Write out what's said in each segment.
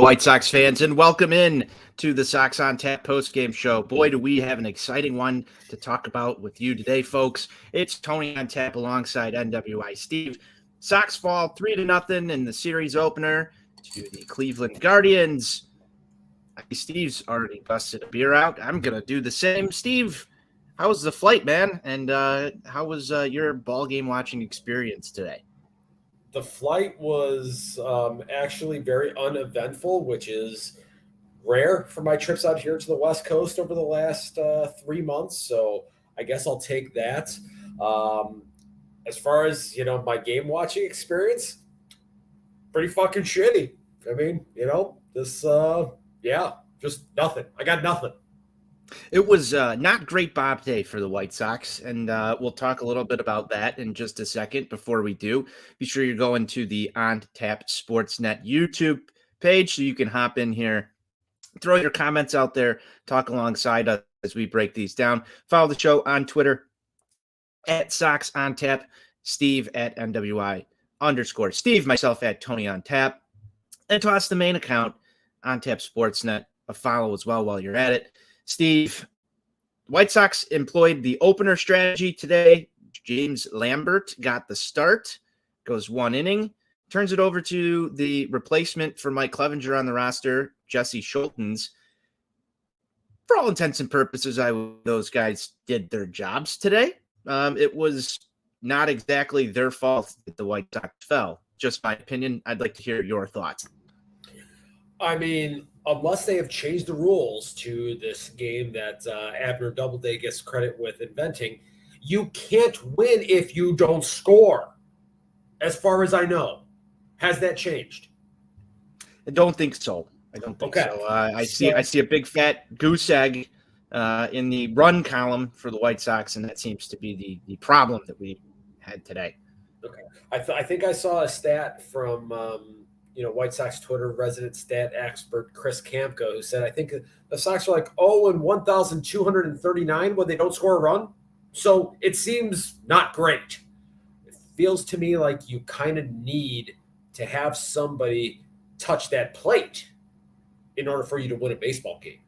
White Sox fans, and welcome in to the Sox On Tap postgame show. Boy, do we have an exciting one to talk about with you today, folks. It's Tony on Tap alongside NWI Steve. Sox fall 3-0 in the series opener to the Cleveland Guardians. Steve's already busted a beer out. I'm going to do the same. Steve, how was the flight, man? And how was your ball game watching experience today? The flight was actually very uneventful, which is rare for my trips out here to the West Coast over the last 3 months. So I guess I'll take that. As far as, my game watching experience, pretty fucking shitty. I mean, just nothing. I got nothing. It was not great Bob day for the White Sox, and we'll talk a little bit about that in just a second. Before we do, be sure you're going to the On Tap Sportsnet YouTube page so you can hop in here, throw your comments out there, talk alongside us as we break these down. Follow the show on Twitter at Sox On Tap, Steve at NWI_ Steve, myself at Tony On Tap, and toss the main account, On Tap Sportsnet, a follow as well while you're at it. Steve, White Sox employed the opener strategy today. James Lambert got the start, goes 1 inning, turns it over to the replacement for Mike Clevenger on the roster, Jesse Schultens. For all intents and purposes, those guys did their jobs today. It was not exactly their fault that the White Sox fell. Just my opinion. I'd like to hear your thoughts. I mean, unless they have changed the rules to this game that Abner Doubleday gets credit with inventing, you can't win if you don't score, as far as I know. Has that changed? I don't think so. So. I see a big fat goose egg in the run column for the White Sox, and that seems to be the problem that we had today. Okay. I think I saw a stat from White Sox Twitter resident stat expert Chris Kamka, who said, I think the Sox are like 1,239 when they don't score a run. So it seems not great. It feels to me like you kind of need to have somebody touch that plate in order for you to win a baseball game.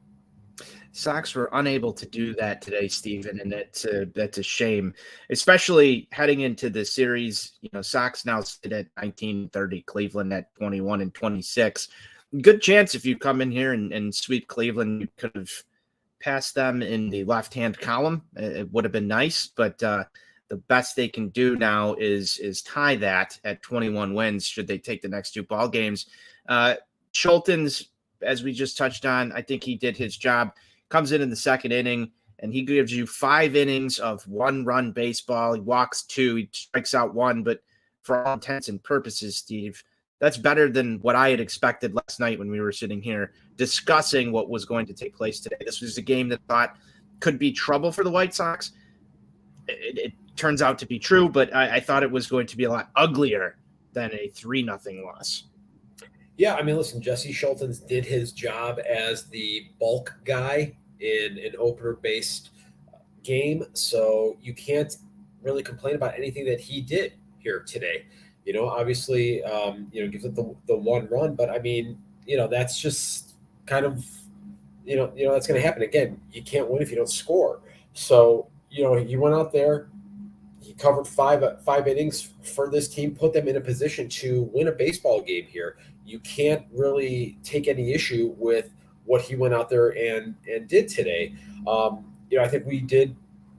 Sox were unable to do that today, Steven, and that's a shame, especially heading into the series. Sox now sit at 19-30, Cleveland at 21-26. Good chance if you come in here and sweep Cleveland, you could have passed them in the left-hand column. It would have been nice, but the best they can do now is tie that at 21 wins should they take the next 2 ball games. Schultens, as we just touched on, I think he did his job. Comes in the second inning, and he gives you 5 innings of 1-run baseball. He walks 2, he strikes out 1, but for all intents and purposes, Steve, that's better than what I had expected last night when we were sitting here discussing what was going to take place today. This was a game that I thought could be trouble for the White Sox. It turns out to be true, but I thought it was going to be a lot uglier than a 3-0 loss. Yeah, I mean, listen, Jesse Schultens did his job as the bulk guy in an opener-based game, so you can't really complain about anything that he did here today. Obviously, gives up the 1 run, but I mean, that's just kind of, that's going to happen. Again, you can't win if you don't score. So, he went out there, he covered five innings for this team, put them in a position to win a baseball game here. You can't really take any issue with what he went out there and did today. I think we did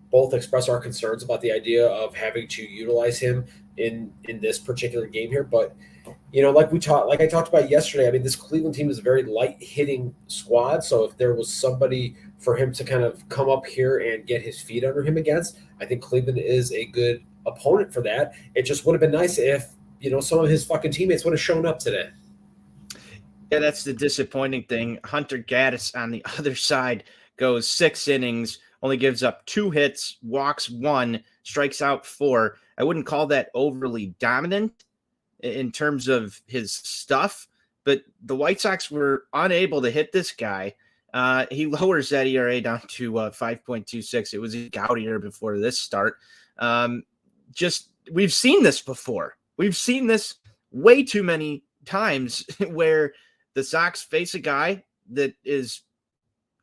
both express our concerns about the idea of having to utilize him in this particular game here. But, like I talked about yesterday, I mean, this Cleveland team is a very light hitting squad. So if there was somebody for him to kind of come up here and get his feet under him against, I think Cleveland is a good opponent for that. It just would have been nice if, some of his fucking teammates would have shown up today. Yeah, that's the disappointing thing. Hunter Gaddis on the other side goes 6 innings, only gives up 2 hits, walks 1, strikes out 4. I wouldn't call that overly dominant in terms of his stuff, but the White Sox were unable to hit this guy. He lowers that ERA down to 5.26. It was a gout year before this start. We've seen this before. We've seen this way too many times where the Sox face a guy that is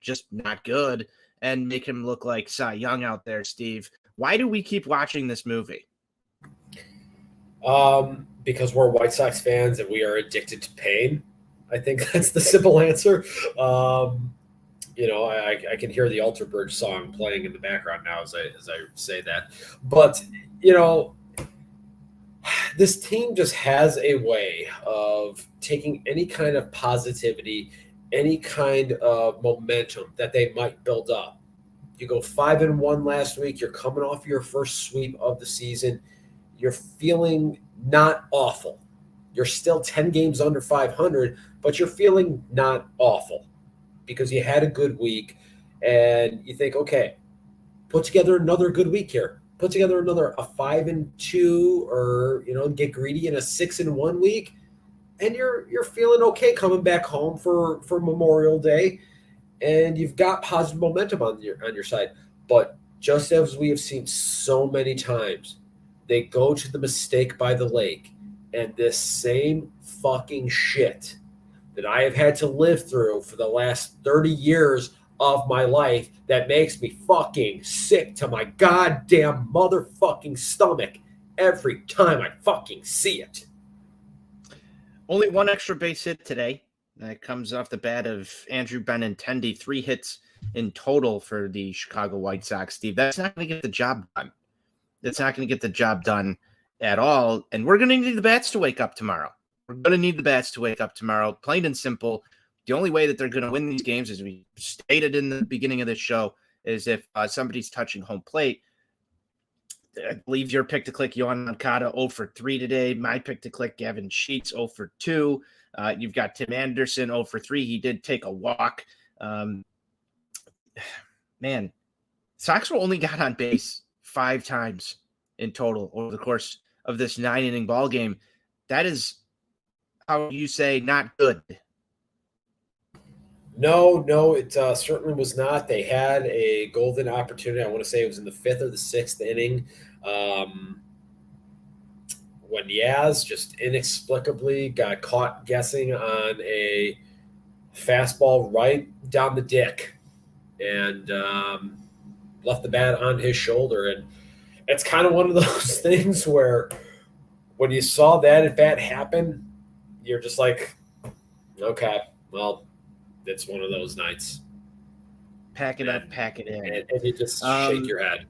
just not good and make him look like Cy Young out there, Steve. Why do we keep watching this movie? Because we're White Sox fans and we are addicted to pain. I think that's the simple answer. I can hear the Alter Bridge song playing in the background now as I say that. But this team just has a way of taking any kind of positivity, any kind of momentum that they might build up. You go 5-1 last week. You're coming off your first sweep of the season. You're feeling not awful. You're still 10 games under 500, but you're feeling not awful because you had a good week and you think, okay, put together another good week here. Put together another a 5-2 or, get greedy in a 6-1 week. And you're feeling okay coming back home for Memorial Day. And you've got positive momentum on your side. But just as we have seen so many times, they go to the mistake by the lake, and this same fucking shit that I have had to live through for the last 30 years of my life that makes me fucking sick to my goddamn motherfucking stomach every time I fucking see it. Only one extra base hit today. That comes off the bat of Andrew Benintendi. 3 hits in total for the Chicago White Sox, Steve. That's not going to get the job done. It's not going to get the job done at all. And we're going to need the bats to wake up tomorrow. We're going to need the bats to wake up tomorrow. Plain and simple. The only way that they're going to win these games, as we stated in the beginning of this show, is if somebody's touching home plate. I believe your pick to click, Yohan Moncada, 0 for 3 today. My pick to click, Gavin Sheets, 0 for 2. You've got Tim Anderson, 0 for 3. He did take a walk. Man, Sox only got on base 5 times in total over the course of this 9-inning ball game. That is, how you say, not good. No, it certainly was not. They had a golden opportunity. I want to say it was in the 5th or the 6th inning when Yaz just inexplicably got caught guessing on a fastball right down the dick and left the bat on his shoulder. And it's kind of one of those things where when you saw that at bat happen, you're just like, okay, well, it's one of those nights. Pack it up, pack it in. And you just shake your head.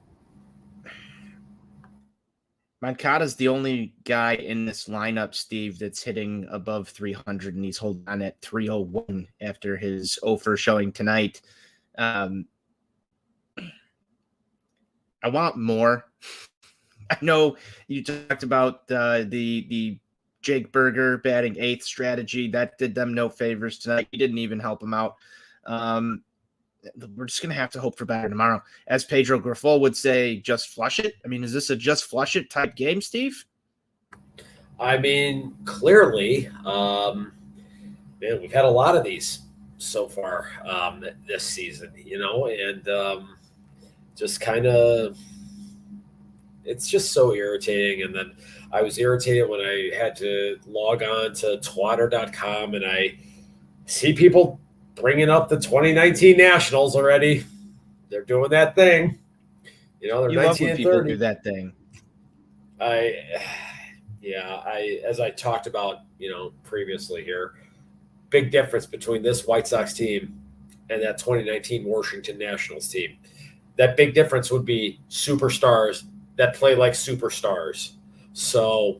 Moncada's the only guy in this lineup, Steve, that's hitting above 300, and he's holding on at 301 after his 0 for showing tonight. I want more. I know you talked about the Jake Berger batting 8th strategy. That did them no favors tonight. He didn't even help him out. We're just going to have to hope for better tomorrow. As Pedro Grifol would say, just flush it. I mean, is this a just flush it type game, Steve? I mean, clearly, man, we've had a lot of these so far this season, and just kind of, it's just so irritating. And then I was irritated when I had to log on to twatter.com and I see people bringing up the 2019 Nationals already. They're doing that thing. They're 19 and 30. Do that thing. As I talked about, previously here, big difference between this White Sox team and that 2019 Washington Nationals team. That big difference would be superstars that play like superstars. So,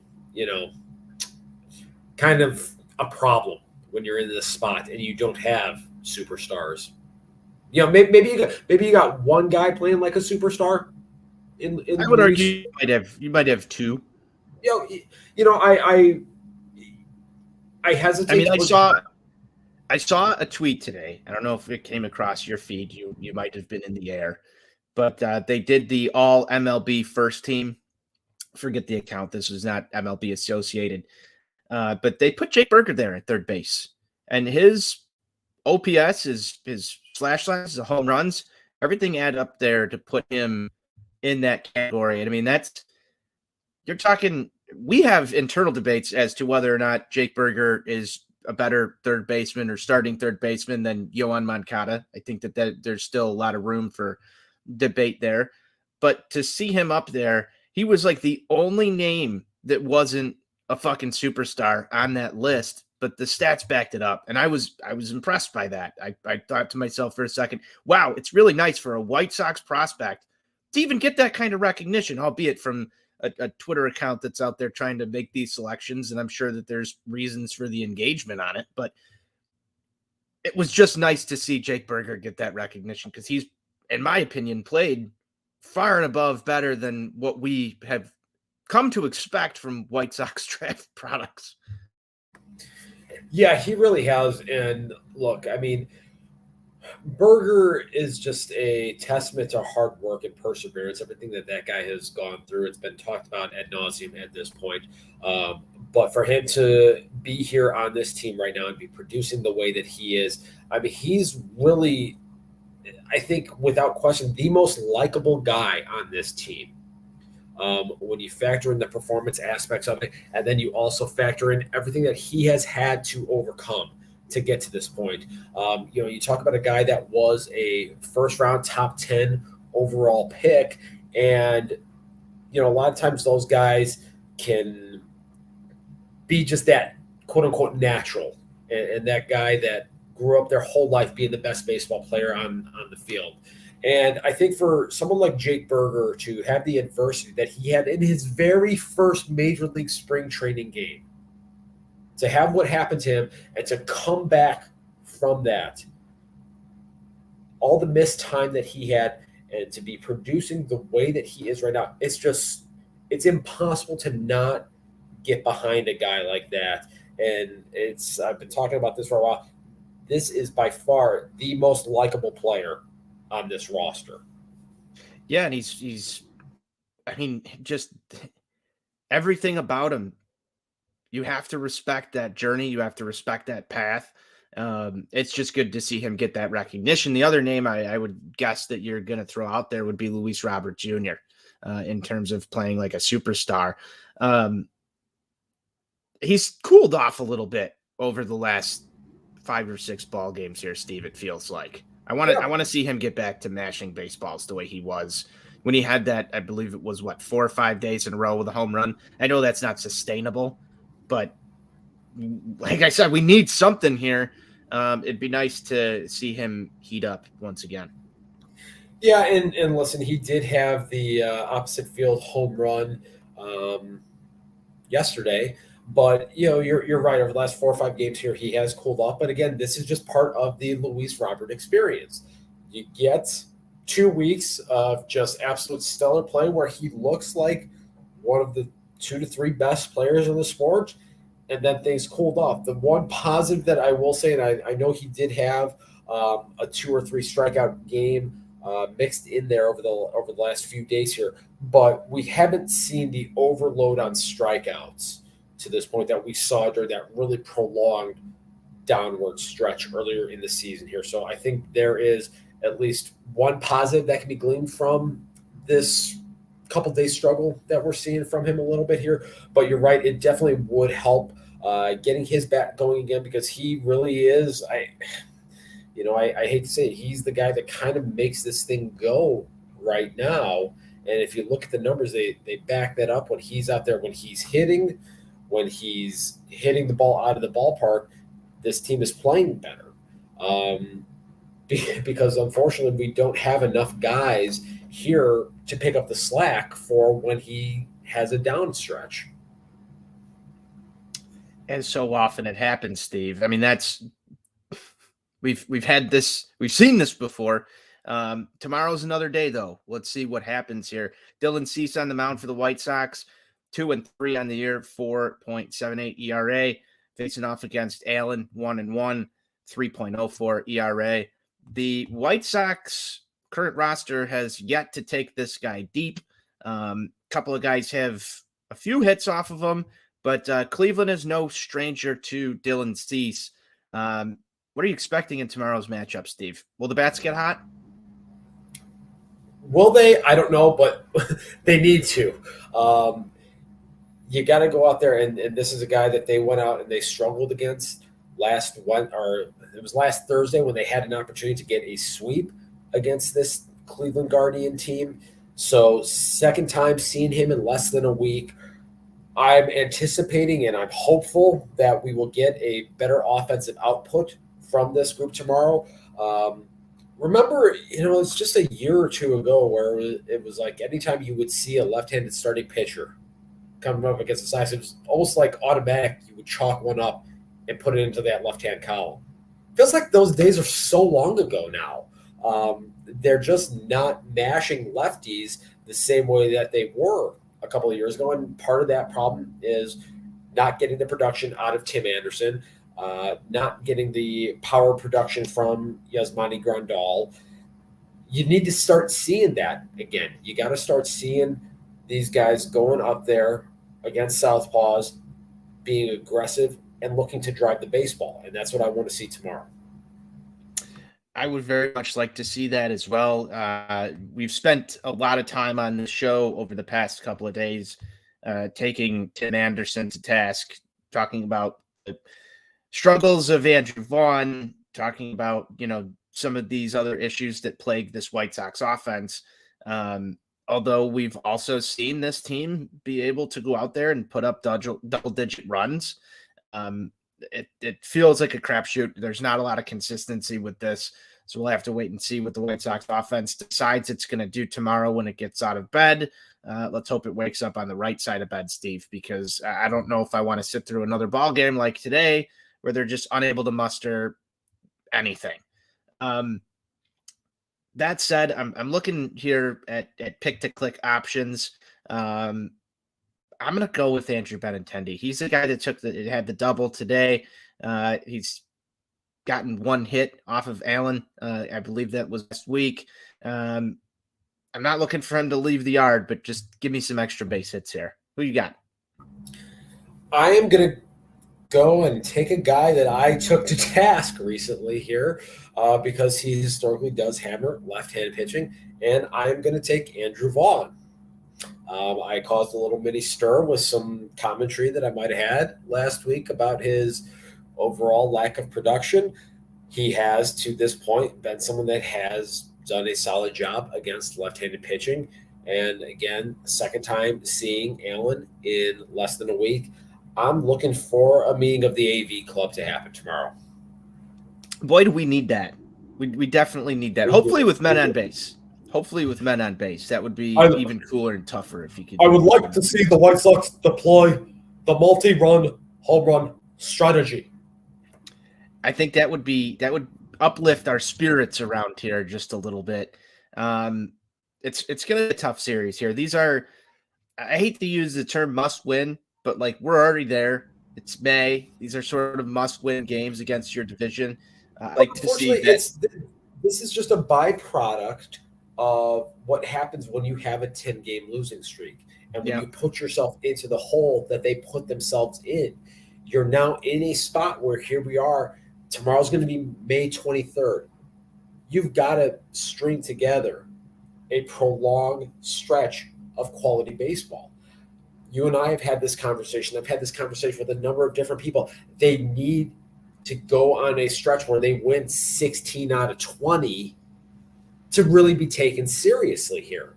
kind of a problem when you're in this spot and you don't have superstars. Maybe you got one guy playing like a superstar. I would argue you might have 2. I hesitate. I mean, I saw a tweet today. I don't know if it came across your feed. You might have been in the air, but they did the all MLB first team. Forget the account. This was not MLB associated. But they put Jake Berger there at third base. And his OPS, his slash lines, the home runs, everything add up there to put him in that category. And I mean, you're talking, we have internal debates as to whether or not Jake Berger is a better third baseman or starting third baseman than Yoan Moncada. I think that there's still a lot of room for debate there. But to see him up there, he was like the only name that wasn't a fucking superstar on that list, but the stats backed it up. And I was impressed by that. I thought to myself for a second, wow, it's really nice for a White Sox prospect to even get that kind of recognition, albeit from a Twitter account that's out there trying to make these selections. And I'm sure that there's reasons for the engagement on it, but it was just nice to see Jake Berger get that recognition because he's, in my opinion, played far and above better than what we have come to expect from White Sox draft products. Yeah, he really has. And look, I mean, Berger is just a testament to hard work and perseverance. Everything that guy has gone through, it's been talked about ad nauseum at this point. But for him to be here on this team right now and be producing the way that he is, I mean, he's really, I think, without question, the most likable guy on this team. When you factor in the performance aspects of it, and then you also factor in everything that he has had to overcome to get to this point. You talk about a guy that was a first round top 10 overall pick. And, a lot of times those guys can be just that quote unquote natural. And that guy that grew up their whole life being the best baseball player on the field. And I think for someone like Jake Berger to have the adversity that he had in his very first major league spring training game, to have what happened to him and to come back from that, all the missed time that he had, and to be producing the way that he is right now, it's impossible to not get behind a guy like that. And I've been talking about this for a while. This is by far the most likable player on this roster. Yeah, and he's I mean, just everything about him. You have to respect that journey. You have to respect that path. It's just good to see him get that recognition. The other name I would guess that you're going to throw out there would be Luis Robert Jr. In terms of playing like a superstar. He's cooled off a little bit over the last 5 or 6 ball games here, Steve. It feels like I want to see him get back to mashing baseballs the way he was when he had that. I believe it was 4 or 5 days in a row with a home run. I know that's not sustainable, but like I said, we need something here. It'd be nice to see him heat up once again. Yeah, and listen, he did have the opposite field home run yesterday, but you're right. Over the last 4 or 5 games here, he has cooled off. But again, this is just part of the Luis Robert experience. You get 2 weeks of just absolute stellar play where he looks like one of the 2 to 3 best players in the sport, and then things cooled off. The one positive that I will say, and I know he did have a 2 or 3 strikeout game mixed in there over the last few days here, but we haven't seen the overload on strikeouts to this point that we saw during that really prolonged downward stretch earlier in the season here. So I think there is at least one positive that can be gleaned from this couple days struggle that we're seeing from him a little bit here. But you're right, it definitely would help getting his bat going again, because he really is, I hate to say it, he's the guy that kind of makes this thing go right now. And if you look at the numbers, they back that up when he's out there, when he's hitting the ball out of the ballpark, this team is playing better. Because unfortunately we don't have enough guys here to pick up the slack for when he has a down stretch. And so often it happens, Steve. I mean, we've had this, we've seen this before. Tomorrow's another day, though. Let's see what happens here. Dylan Cease on the mound for the White Sox, 2-3 on the year, 4.78 ERA, facing off against Allen, 1-1, 3.04 ERA. The White Sox current roster has yet to take this guy deep. Couple of guys have a few hits off of him, but Cleveland is no stranger to Dylan Cease. What are you expecting in tomorrow's matchup, Steve? Will the bats get hot? Will they? I don't know, but they need to. You got to go out there, and this is a guy that they went out and they struggled against last Thursday when they had an opportunity to get a sweep against this Cleveland Guardian team. So second time seeing him in less than a week. I'm anticipating and I'm hopeful that we will get a better offensive output from this group tomorrow. Remember, it's just a year or two ago where it was like anytime you would see a left-handed starting pitcher coming up against the Sox, it was almost like automatic. You would chalk one up and put it into that left-hand column. Feels like those days are so long ago now. They're just not mashing lefties the same way that they were a couple of years ago. And part of that problem is not getting the production out of Tim Anderson, not getting the power production from Yasmani Grandal. You need to start seeing that again. You got to start seeing these guys going up there against southpaws, being aggressive and looking to drive the baseball. And that's what I want to see tomorrow. I would very much like to see that as well. We've spent a lot of time on the show over the past couple of days, taking Tim Anderson to task, talking about the struggles of Andrew Vaughn, talking about, some of these other issues that plague this White Sox offense. Although we've also seen this team be able to go out there and put up double-digit runs. It feels like a crapshoot. There's not a lot of consistency with this. So we'll have to wait and see what the White Sox offense decides it's going to do tomorrow when it gets out of bed. Let's hope it wakes up on the right side of bed, Steve, because I don't know if I want to sit through another ball game like today where they're just unable to muster anything. That said, I'm looking here at pick-to-click options. I'm going to go with Andrew Benintendi. He's the guy that had the double today. He's gotten one hit off of Allen. I believe that was last week. I'm not looking for him to leave the yard, but just give me some extra base hits here. Who you got? I am going to go and take a guy that I took to task recently here because he historically does hammer left-handed pitching, and I'm going to take Andrew Vaughn. I caused a little mini stir with some commentary that I might have had last week about his overall lack of production. He has, to this point, been someone that has done a solid job against left-handed pitching. And again, second time seeing Allen in less than a week. I'm looking for a meeting of the AV club to happen tomorrow. Boy, do we need that. We definitely need that. Hopefully with men on base. That would be even cooler and tougher if you could. I would like to see the White Sox deploy the multi-run home run strategy. I think that would uplift our spirits around here just a little bit. It's going to be a tough series here. These are, I hate to use the term must win, but like we're already there. It's May. These are sort of must win games against your division. I like to see that. This is just a byproduct of what happens when you have a 10-game losing streak. And when you put yourself into the hole that they put themselves in, you're now in a spot where here we are. Tomorrow's going to be May 23rd. You've got to string together a prolonged stretch of quality baseball. You and I have had this conversation. I've had this conversation with a number of different people. They need to go on a stretch where they win 16 out of 20 to really be taken seriously here.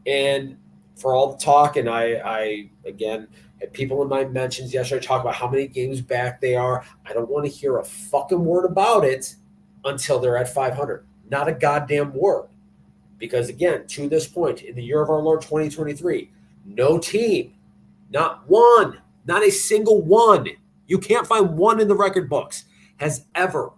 And for all the talk, and I again, had people in my mentions yesterday talk about how many games back they are. I don't want to hear a fucking word about it until they're at 500. Not a goddamn word. Because again, to this point, in the year of our Lord 2023, no team, not one, not a single one, you can't find one in the record books, has ever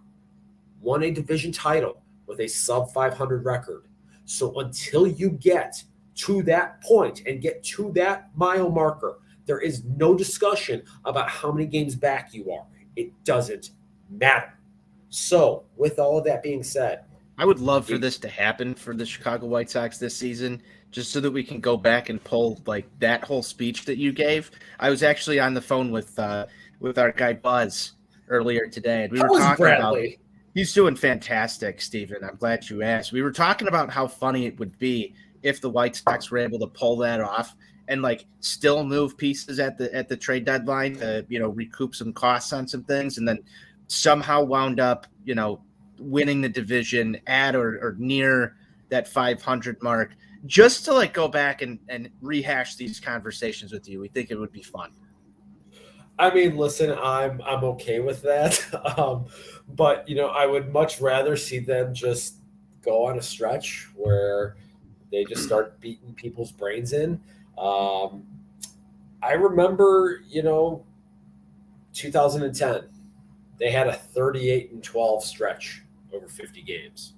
won a division title with a sub 500 record. So until you get to that point and get to that mile marker, there is no discussion about how many games back you are. It doesn't matter. So with all of that being said, I would love for this to happen for the Chicago White Sox this season, just so that we can go back and pull like that whole speech that you gave. I was actually on the phone with our guy Buzz earlier today, and we were talking about. He's doing fantastic, Stephen. I'm glad you asked. We were talking about how funny it would be if the White Sox were able to pull that off and like still move pieces at the trade deadline to recoup some costs on some things, and then somehow wound up, winning the division at or near that 500 mark, just to like go back and rehash these conversations with you. We think it would be fun. I mean, listen, I'm okay with that. But I would much rather see them just go on a stretch where they just start beating people's brains in. Um, I remember, 2010, they had a 38-12 stretch over 50 games.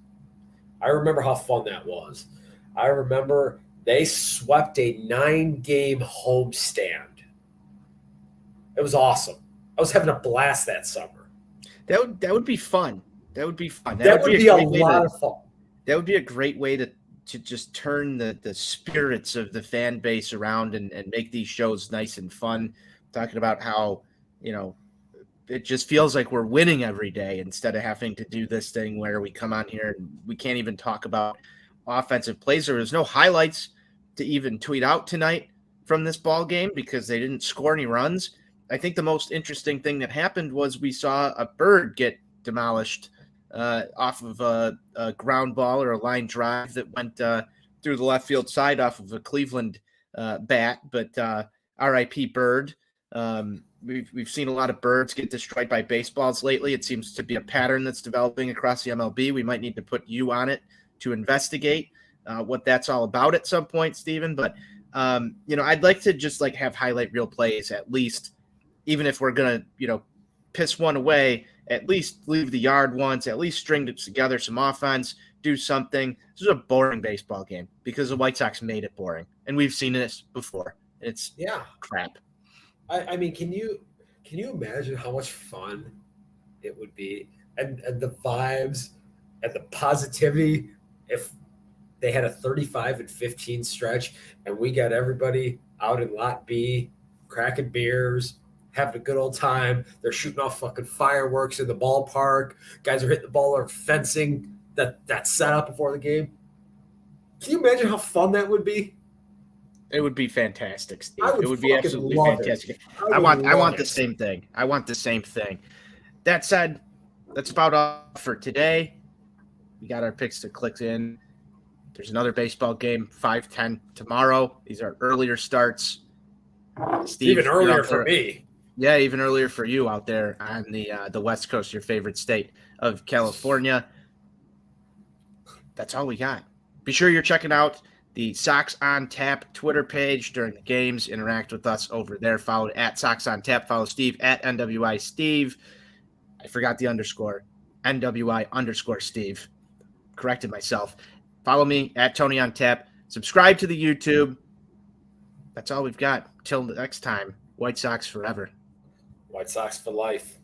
I remember how fun that was. I remember they swept a 9-game homestand. It was awesome. I was having a blast that summer. That would be fun. That would be fun. That would be a lot of fun. That would be a great way to just turn the spirits of the fan base around and make these shows nice and fun. Talking about how, it just feels like we're winning every day instead of having to do this thing where we come on here and we can't even talk about offensive plays. There was no highlights to even tweet out tonight from this ball game because they didn't score any runs. I think the most interesting thing that happened was we saw a bird get demolished off of a ground ball or a line drive that went through the left field side off of a Cleveland bat. But R.I.P. Bird. We've seen a lot of birds get destroyed by baseballs lately. It seems to be a pattern that's developing across the MLB. We might need to put you on it to investigate what that's all about at some point, Steven. But, I'd like to just like have highlight reel plays at least, even if we're going to, piss one away, at least leave the yard once, at least string together some offense, do something. This is a boring baseball game because the White Sox made it boring. And we've seen this before. It's crap. I mean, can you imagine how much fun it would be and the vibes and the positivity if they had a 35-15 stretch and we got everybody out in lot B cracking beers, having a good old time. They're shooting off fucking fireworks in the ballpark. Guys are hitting the ball or fencing that set up before the game. Can you imagine how fun that would be? It would be fantastic, Steve. It would be absolutely fantastic. I want the same thing. I want the same thing. That said, that's about all for today. We got our picks to click in. There's another baseball game, 5:10 tomorrow. These are earlier starts. Steve, even earlier for me. Yeah, even earlier for you out there on the West Coast, your favorite state of California. That's all we got. Be sure you're checking out the Sox On Tap Twitter page during the games. Interact with us over there. Follow at Sox On Tap. Follow Steve at NWI Steve. I forgot the underscore. NWI _Steve. Corrected myself. Follow me at Tony On Tap. Subscribe to the YouTube. That's all we've got. Till next time, White Sox forever. White Sox for life.